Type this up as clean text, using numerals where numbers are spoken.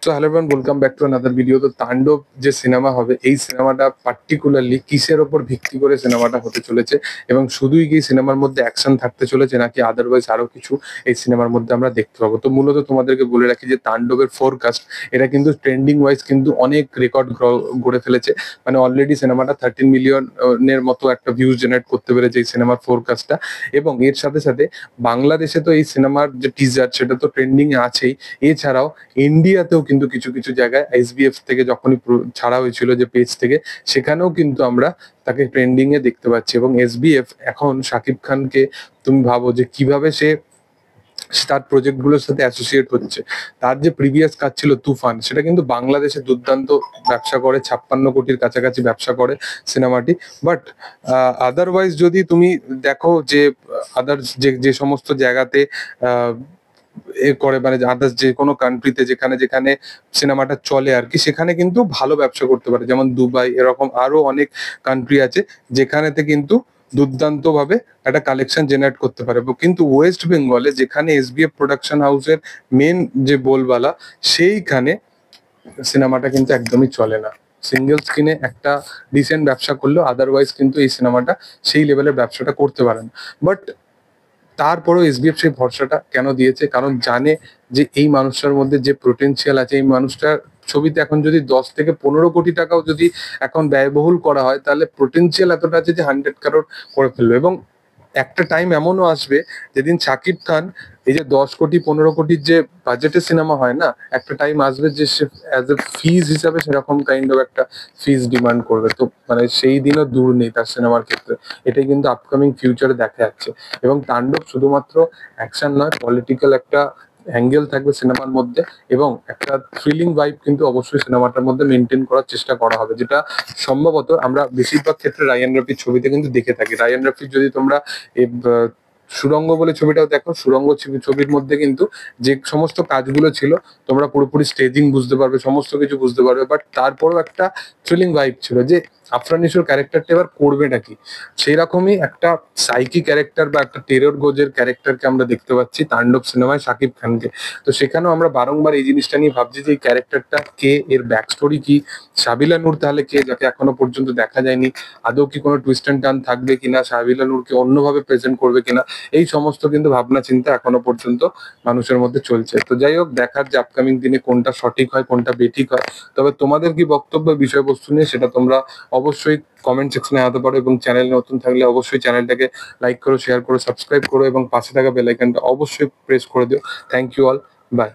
So hello everyone, welcome back to another video. তো তাণ্ডব যে সিনেমা হবে, এই সিনেমাটা পার্টিকুলারলি কিসের ওপর ভিত্তি করে সিনেমাটা হতে চলেছে, এবং শুধুই কি সিনেমার মধ্যে অ্যাকশন থাকতে চলেছে নাকি আদারওয়াইজ আরো কিছু এই সিনেমার মধ্যে আমরা দেখতে পাবো। তো মূলত তোমাদেরকে বলে রাখি যে তাণ্ডবের ফোরকাস্ট এটা কিন্তু ট্রেন্ডিং ওয়াইজ কিন্তু অনেক রেকর্ড গড়ে ফেলেছে। মানে অলরেডি সিনেমাটা 13 মিলিয়নের মতো একটা ভিউজ জেনারেট করতে পেরেছে এই সিনেমার ফোরকাস্টটা। এবং এর সাথে সাথে বাংলাদেশে তো এই সিনেমার যে টিজার সেটা তো ট্রেন্ডিং এ আছেই। এছাড়াও ইন্ডিয়াতেও কিন্তু কিছু কিছু জায়গায় এসবিএফ থেকে যখনই ছাড়া হয়েছিল যে পেজ থেকে, সেখানেও কিন্তু আমরা তাকে ট্রেন্ডিং এ দেখতে পাচ্ছি। এবং এসবিএফ এখন শাকিব খানকে, তুমি ভাবো যে কিভাবে সে তার প্রজেক্ট গুলোর সাথে অ্যাসোসিয়েট হচ্ছে। তার যে প্রিভিয়াস কাজ ছিল তুফান, সেটা কিন্তু বাংলাদেশে দুর্দান্ত ব্যবসা করে, 56 কোটির কাছাকাছি ব্যবসা করে সিনেমাটি। বাট আদারওয়াইজ যদি তুমি দেখো যে আদার্স যে যে সমস্ত জায়গাতে আহ এ করে, মানে আদার্স যে কোনো কান্ট্রিতে যেখানে যেখানে সিনেমাটা চলে আর কি, সেখানে কিন্তু ভালো ব্যবসা করতে পারে। যেমন দুবাই, এরকম আরো অনেক কান্ট্রি আছে যেখানেতে কিন্তু দুর্দান্ত ভাবে একটা কালেকশন জেনারেট করতে পারে। কিন্তু ওয়েস্ট বেঙ্গলে যেখানে এসবিএফ প্রোডাকশন হাউসের মেন যে বোলবালা, সেইখানে সিনেমাটা কিন্তু একদমই চলে না। সিঙ্গেল স্ক্রিনে একটা ডিসেন্ট ব্যবসা করলেও আদারওয়াইজ কিন্তু এই সিনেমাটা সেই লেভেলের ব্যবসাটা করতে পারে না। বাট তারপরেও এসবিএফ সেই ভরসাটা কেন দিয়েছে? কারণ জানে যে এই মানুষটার মধ্যে যে পোটেনশিয়াল আছে, এই মানুষটার ছবিতে এখন যদি 10 থেকে 15 কোটি টাকাও যদি এখন ব্যয়বহুল করা হয়, তাহলে পোটেনশিয়াল এতটা আছে যে 100 crore করে ফেলবে। এবং একটা টাইম এমনও আসবে যেদিন শাকিব খান এই যে 10 কোটি 15 কোটির যে বাজেটের সিনেমা হয় না, একটা টাইম আসবে যে সে অ্যাজ এ ফিজ হিসাবে সেরকম কাইন্ড অফ একটা ফিজ ডিমান্ড করবে। তো মানে সেই দিনও দূর নেই তার সিনেমার ক্ষেত্রে। এটাই কিন্তু আপকামিং ফিউচারে দেখা যাচ্ছে। এবং তাণ্ডব শুধুমাত্র অ্যাকশন নয়, পলিটিক্যাল একটা অ্যাঙ্গেল থাকবে সিনেমার মধ্যে, এবং একটা থ্রিলিং ভাইব কিন্তু অবশ্যই সিনেমাটার মধ্যে মেনটেন করার চেষ্টা করা হবে, যেটা সম্ভবত আমরা বেশিরভাগ ক্ষেত্রে রায়ান রাফির ছবিতে কিন্তু দেখে থাকি। রায়ান রাফির যদি তোমরা এই সুড়ঙ্গ বলে ছবিটাও দেখো, সুড়ঙ্গ ছবির মধ্যে কিন্তু যে সমস্ত কাজগুলো ছিল তোমরা পুরোপুরি স্টেজিং বুঝতে পারবে, সমস্ত কিছু বুঝতে পারবে। বাট তারপরেও একটা থ্রিলিং ভাইব ছিল যে আফরান নিশোর ক্যারেক্টারটা এবার করবেটা কি। সেই রকমই একটা সাইকি ক্যারেক্টার বা একটা টেরর গোজের ক্যারেক্টারকে আমরা দেখতে পাচ্ছি তাণ্ডব সিনেমায় শাকিব খানকে। তো সেখানেও আমরা বারংবার এই জিনিসটা নিয়ে ভাবছি যে এই ক্যারেক্টারটা কে, এর ব্যাক স্টোরি কি, সাবিলা নূর তাহলে কে, যাকে এখনো পর্যন্ত দেখা যায়নি। আদৌ কি কোনো টুইস্ট অ্যান্ড টার্ন থাকবে কিনা, সাবিলা নূরকে অন্যভাবে প্রেজেন্ট করবে কিনা, এই সমস্ত কিন্তু ভাবনা চিন্তা এখনো পর্যন্ত মানুষের মধ্যে চলছে। তো যাই হোক, দেখার যে আপকামিং দিনে কোনটা সঠিক হয় কোনটা বেঠিক হয়। তবে তোমাদের কি বক্তব্য বিষয়বস্তু নিয়ে, সেটা তোমরা অবশ্যই কমেন্ট সেকশনে জানাতে পারো। এবং চ্যানেল নতুন থাকলে অবশ্যই চ্যানেলটাকে লাইক করো, শেয়ার করো, সাবস্ক্রাইব করো, এবং পাশে থাকা বেল আইকনটা অবশ্যই প্রেস করে দিও। Thank you all, by.